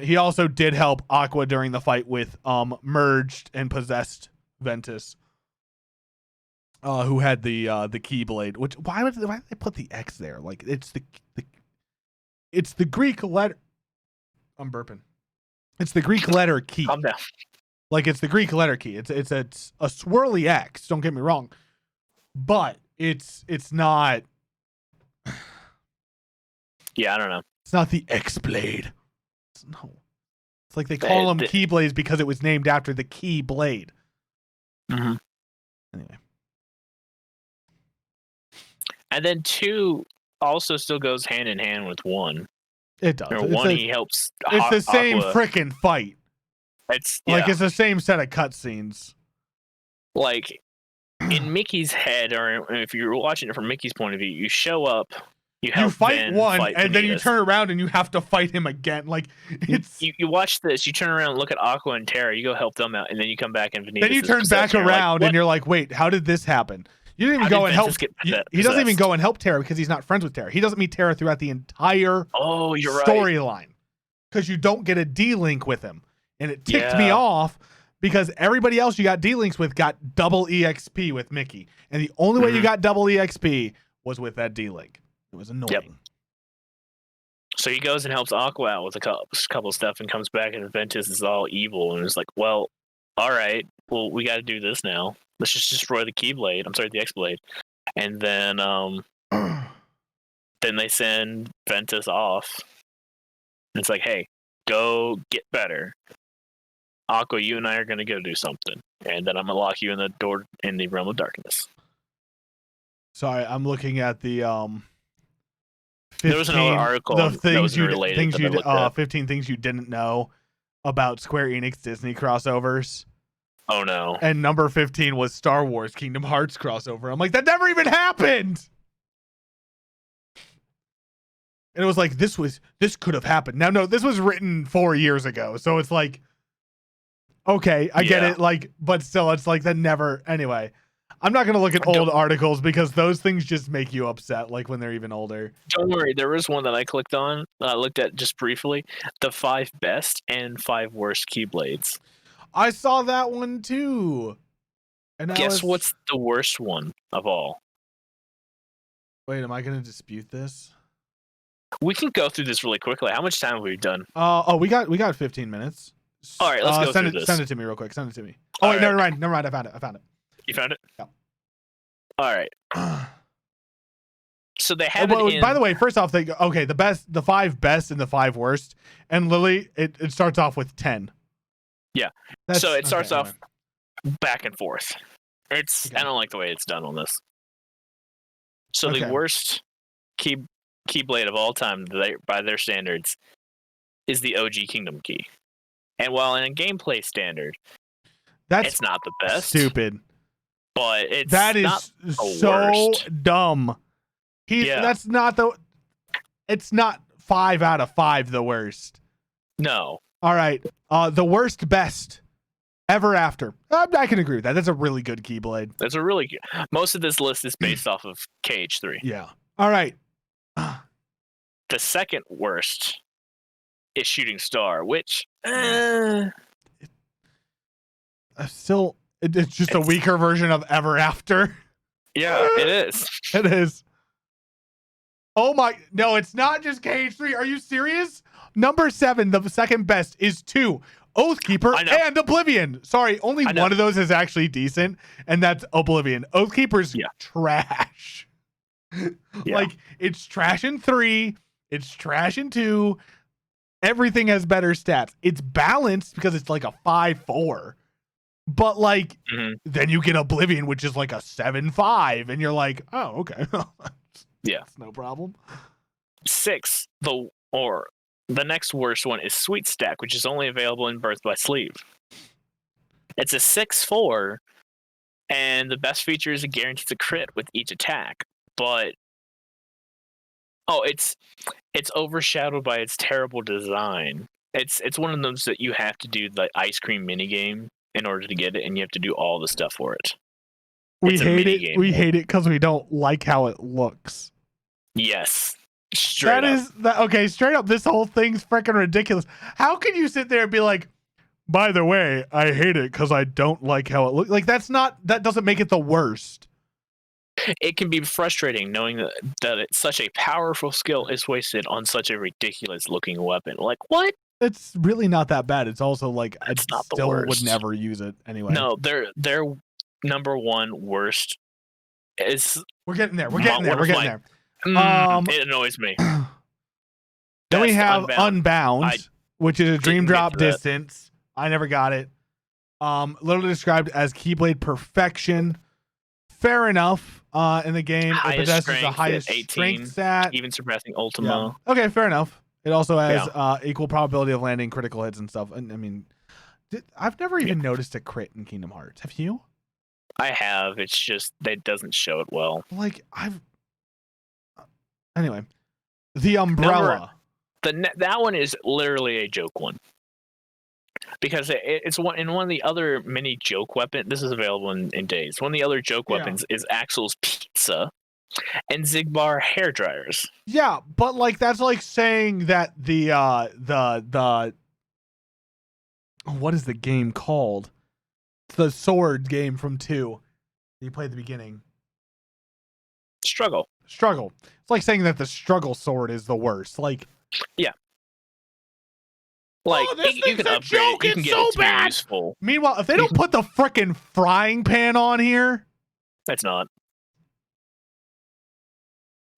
He also did help Aqua during the fight with merged and possessed Ventus. Who had the Keyblade? Which why did they put the X there? Like it's the Greek letter. I'm burping. It's the Greek letter key. Calm down. Like it's the Greek letter key. It's a swirly X. Don't get me wrong, but it's not. Yeah, I don't know. It's not the X blade. No, it's like they call them Keyblades because it was named after the key blade. Mm-hmm. Anyway. And then 2 also still goes hand in hand with 1. It does. Or 1, he helps. It's the same Aqua. frickin' fight. It's like it's the same set of cutscenes. Like in Mickey's head, or if you're watching it from Mickey's point of view, you show up, you fight Ben one, fight and then you Vanitas. turn around and you have to fight him again. Like it's you watch this, you turn around and look at Aqua and Terra, you go help them out, and then you come back and Vanitas. Then you turn back around and you're like, wait, how did this happen? You didn't even go and help. He doesn't even go and help Terra because he's not friends with Terra. He doesn't meet Terra throughout the entire storyline because you don't get a D-Link with him. And it ticked me off because everybody else you got D-Links with got double EXP with Mickey. And the only way you got double EXP was with that D-Link. It was annoying. Yep. So he goes and helps Aqua out with a couple of stuff and comes back and Ventus is all evil and it's like, well, all right, well, we got to do this now. Let's just destroy the Keyblade. I'm sorry, the X-Blade. And then then they send Ventus off. It's like, hey, go get better. Aqua, you and I are going to go do something. And then I'm going to lock you in the door in the realm of darkness. Sorry, I'm looking at the 15, there was another article the things that was 15 things you didn't know about Square Enix Disney crossovers. Oh no. And number 15 was Star Wars Kingdom Hearts crossover. I'm like, that never even happened. And it was like, this could have happened. Now, no, this was written 4 years ago. So it's like, okay, I get it. Like, but still, it's like that never, anyway. I'm not gonna look at old articles because those things just make you upset, like when they're even older. Don't worry, there was one that I clicked on. I looked at just briefly. The 5 best and 5 worst Keyblades. I saw that one too. And guess what's the worst one of all? Wait, am I gonna dispute this? We can go through this really quickly. How much time have we done? We got 15 minutes. All right, let's go through this. Send it to me real quick. Send it to me. Oh, wait, never mind. I found it. You found it? Yeah. All right. So they have By the way, first off, the 5 best and the 5 worst, and Lily, it starts off with 10. Yeah. So it starts off back and forth. I don't like the way it's done on this. So the worst Keyblade of all time, by their standards, is the OG Kingdom Key. And while in a gameplay standard, it's not the best. Stupid. But it's that is not so worst. Dumb. That's not it's not 5 out of 5 the worst. No. All right. The worst best Ever After. I can agree with that. That's a really good Keyblade. That's a really good. Most of this list is based off of KH3. Yeah. All right. The second worst is Shooting Star, which still it's just a weaker version of Ever After. Yeah, it is. It is. Oh my, no, it's not just KH3. Are you serious? Number 7, the second best, is 2. Oathkeeper and Oblivion. Sorry, only one of those is actually decent, and that's Oblivion. Oathkeeper's trash. Like, it's trash in 3, it's trash in 2. Everything has better stats. It's balanced because it's like a 5-4. But like, then you get Oblivion, which is like a 7-5, and you're like, oh, okay. That's no problem. 6, the next worst one is Sweet Stack, which is only available in Birth by Sleep. It's a 6-4, and the best feature is it guarantees a crit with each attack. But it's overshadowed by its terrible design. It's one of those that you have to do the ice cream minigame in order to get it, and you have to do all the stuff for it. We hate it. We hate it because we don't like how it looks. Yes. Straight up. This whole thing's freaking ridiculous. How can you sit there and be like, by the way, I hate it because I don't like how it looks? Like, that doesn't make it the worst. It can be frustrating knowing that it's such a powerful skill is wasted on such a ridiculous looking weapon. Like, what? It's really not that bad. It's also like, I still would never use it anyway. No, their number 1 worst is. We're getting there. It annoys me. Then we have Unbound, which is a dream drop distance. I never got it. Literally described as Keyblade perfection. Fair enough. In the game, it possesses the highest 18, strength stat, even surpassing Ultima. Yeah. Okay, fair enough. It also has equal probability of landing critical hits and stuff. And I mean, I've never even noticed a crit in Kingdom Hearts. Have you? I have. It's just that doesn't show it well. Like Anyway, the Umbrella. That one is literally a joke one. Because it's one of the other mini joke weapons. This is available in days. One of the other joke weapons is Axel's pizza and Zigbar hair dryers. Yeah, but like that's like saying that the what is the game called? The sword game from 2 that you play at the beginning. Struggle. It's like saying that the struggle sword is the worst. Like, yeah. Like, you can upgrade it. You can get it to be useful. Meanwhile, if they don't put the frickin' frying pan on here, that's not.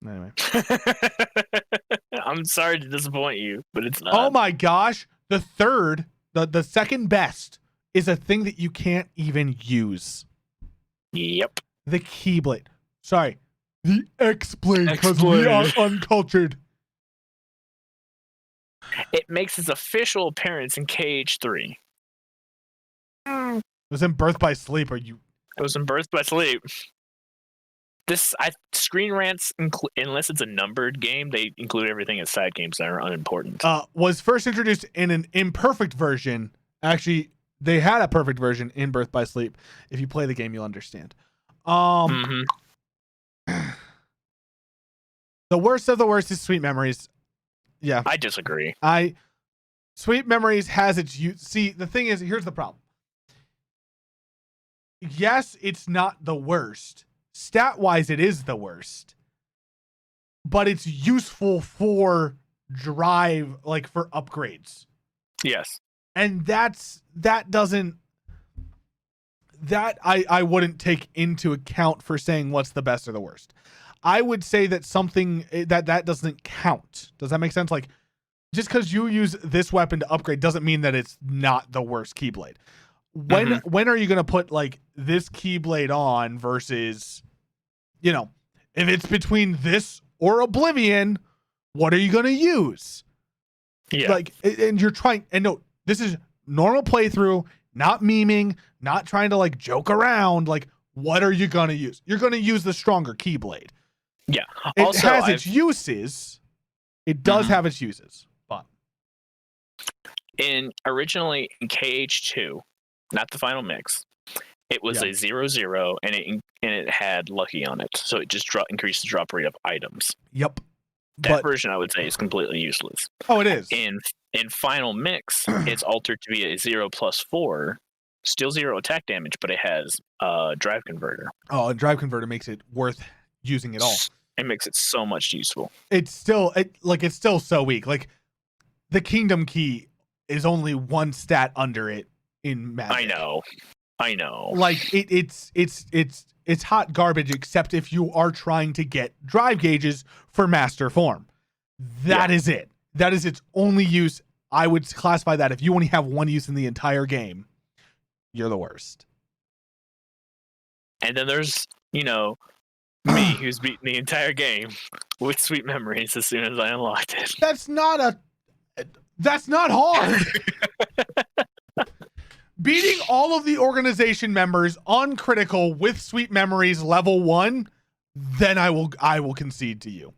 Anyway, I'm sorry to disappoint you, but it's not. Oh my gosh, the second best is a thing that you can't even use. Yep. The Keyblade. Sorry, the X-Blade, because we are uncultured. It makes its official appearance in KH3. It was in Birth by Sleep. It was in Birth by Sleep. Screen Rants, unless it's a numbered game, they include everything as side games that are unimportant. Was first introduced in an imperfect version. Actually, they had a perfect version in Birth by Sleep. If you play the game, you'll understand. Mhm. The worst of the worst is Sweet Memories. Yeah, I disagree. Sweet Memories has its use. See, the thing is, here's the problem. Yes, it's not the worst. Stat wise, it is the worst. But it's useful for drive, like for upgrades. Yes. And I wouldn't take into account for saying what's the best or the worst. I would say that something that doesn't count. Does that make sense? Like, just because you use this weapon to upgrade doesn't mean that it's not the worst Keyblade. When are you going to put like this Keyblade on versus, if it's between this or Oblivion, what are you going to use? Yeah. Like, and you're trying, and no, this is normal playthrough, not memeing, not trying to like joke around. Like, what are you going to use? You're going to use the stronger Keyblade. Yeah. It Also, has its uses. It does have its uses, but originally in KH2, not the final mix, it was a 0-0, and it had Lucky on it, so it just increased the drop rate of items. Yep. That version, I would say, is completely useless. Oh, it is. In final mix, it's altered to be a 0+4, still 0 attack damage, but it has a drive converter. Oh, and drive converter makes it worth using at all. It makes it so much useful. It's still so weak. Like, the Kingdom Key is only one stat under it in Magic. I know. Like, it's hot garbage, except if you are trying to get drive gauges for Master Form. That is it. That is its only use. I would classify that if you only have one use in the entire game, you're the worst. And then there's, me, who's beaten the entire game with Sweet Memories as soon as I unlocked it. That's not hard. Beating all of the organization members on critical with Sweet Memories level 1, then I will concede to you.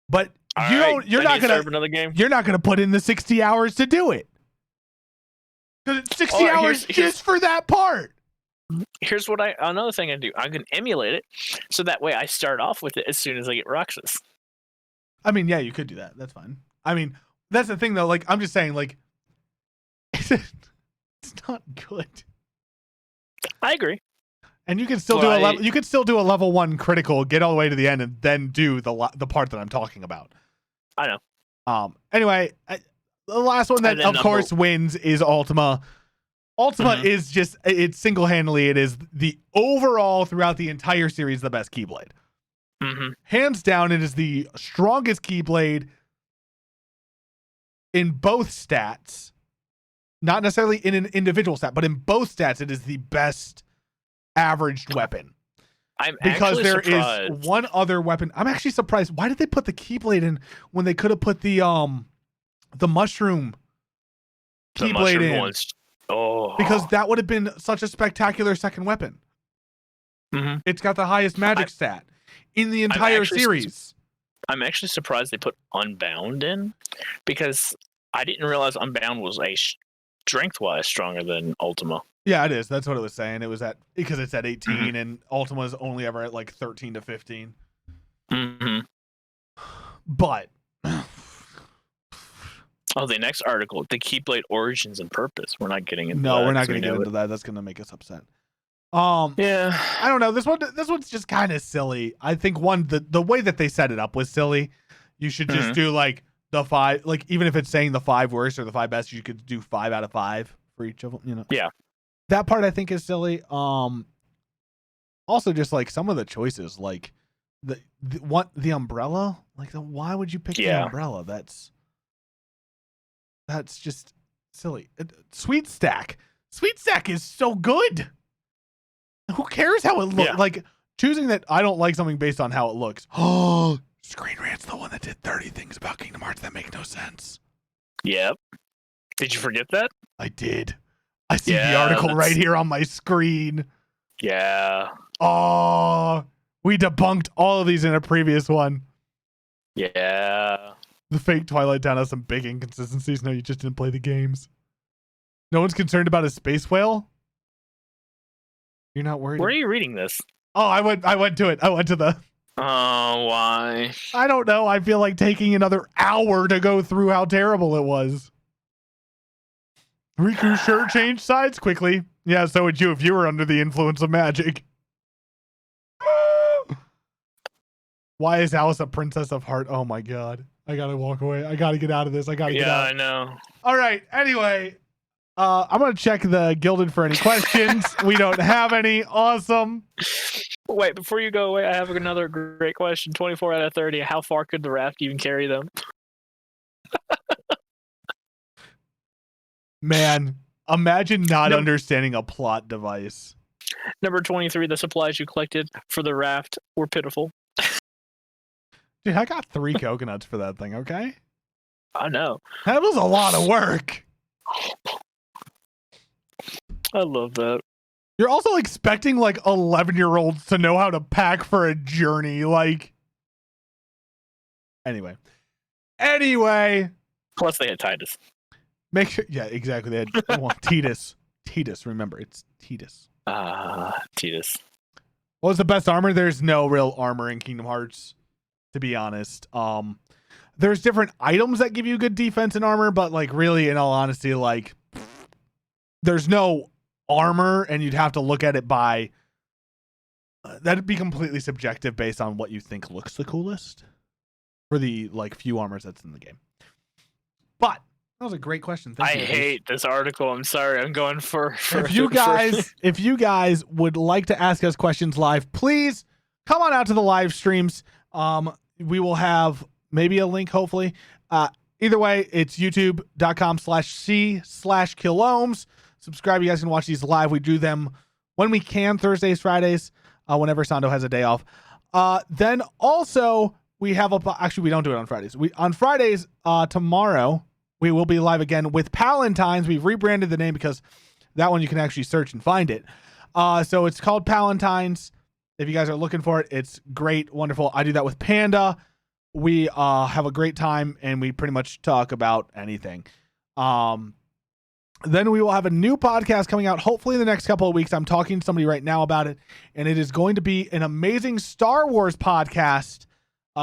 But you're not gonna put in the 60 hours to do it. Because it's 60 hours just for that part. Here's another thing I do. I can emulate it, so that way I start off with it as soon as I get Roxas. I mean, yeah, you could do that. That's fine. I mean, that's the thing though. Like, I'm just saying, like, it's not good. I agree. And you can still do a level 1 critical, get all the way to the end, and then do the part that I'm talking about. I know. Anyway, the last one that of course wins is Ultima. Ultima is just, it's single-handedly, it is the overall throughout the entire series the best Keyblade. Hands down, it is the strongest Keyblade in both stats. Not necessarily in an individual stat, but in both stats, it is the best averaged weapon. Because there is one other weapon. I'm actually surprised. Why did they put the Keyblade in when they could have put the mushroom Keyblade in? Because that would have been such a spectacular second weapon. It's got the highest magic stat in the entire series. I'm actually surprised they put Unbound in, because I didn't realize Unbound was strength-wise stronger than Ultima. Yeah, it is. That's what it was saying. It was because it's at 18 and Ultima is only ever at like 13 to 15. But the next article, the Keyblade origins and purpose. We're not getting into that. No, we're not going to get into that. That's going to make us upset. Yeah. I don't know. This one's just kind of silly. I think the way that they set it up was silly. You should just do like the 5, like even if it's saying the 5 worst or the 5 best, you could do 5 out of 5 for each of them, Yeah. That part I think is silly. Also just like some of the choices, like the umbrella, like why would you pick the umbrella? That's just silly. Sweet Stack is so good. Who cares how it looks? Like, choosing that I don't like something based on how it looks. Oh, Screen Rant's the one that did 30 things about Kingdom Hearts that make no sense. Yep. Did you forget that? I did. I see the article right here on my screen. Yeah. Oh, we debunked all of these in a previous one. Yeah. The fake Twilight Town has some big inconsistencies. No, you just didn't play the games. No one's concerned about a space whale? You're not worried? Where are you reading this? Oh, I went to it. I went to the. Oh, why? I don't know. I feel like taking another hour to go through how terrible it was. Riku sure changed sides quickly. Yeah, so would you if you were under the influence of magic. Why is Alice a princess of heart? Oh my god. I gotta walk away. I gotta get out of this. I gotta get out. Yeah, I know. All right. Anyway, I'm gonna check the Gilded for any questions. We don't have any. Awesome. Wait, before you go away, I have another great question. 24 out of 30. How far could the raft even carry them? Man, imagine not understanding a plot device. Number 23. The supplies you collected for the raft were pitiful. Dude, I got 3 coconuts for that thing, okay? I know. That was a lot of work. I love that. You're also expecting like 11-year-olds to know how to pack for a journey. Like, anyway. Plus, they had Titus. Make sure, yeah, exactly. They had Titus. Titus, remember, it's Titus. Titus. What was the best armor? There's no real armor in Kingdom Hearts, to be honest. There's different items that give you good defense and armor, but like really, in all honesty, like there's no armor, and you'd have to look at it by that'd be completely subjective based on what you think looks the coolest for the like few armors that's in the game. But that was a great question. Thank you. I hate this article. I'm sorry. I'm going for if you guys would like to ask us questions live, please come on out to the live streams. We will have maybe a link, hopefully. Either way, it's youtube.com/c/killohms. Subscribe. You guys can watch these live. We do them when we can, Thursdays, Fridays, whenever Sando has a day off. Then also we have actually we don't do it on Fridays. On Fridays tomorrow we will be live again with Palantines. We've rebranded the name because that one you can actually search and find it. So it's called Palantines. If you guys are looking for it, it's great, wonderful. I do that with Panda. We have a great time and we pretty much talk about anything. Then we will have a new podcast coming out hopefully in the next couple of weeks. I'm talking to somebody right now about it, and it is going to be an amazing Star Wars podcast,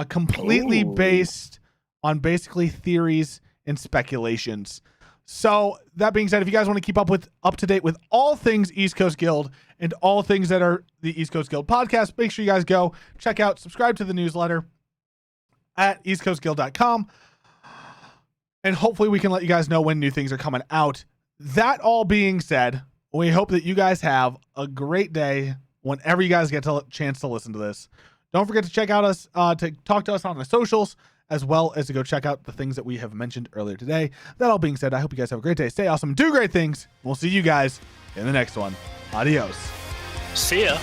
completely based on basically theories and speculations. So that being said, if you guys want to keep up to date with all things East Coast Guild and all things that are the East Coast Guild podcast, make sure you guys go check out, subscribe to the newsletter at eastcoastguild.com. And hopefully we can let you guys know when new things are coming out. That all being said, we hope that you guys have a great day whenever you guys get a chance to listen to this. Don't forget to check out us, to talk to us on the socials, as well as to go check out the things that we have mentioned earlier today. That all being said, I hope you guys have a great day. Stay awesome. Do great things. We'll see you guys in the next one. Adios. See ya.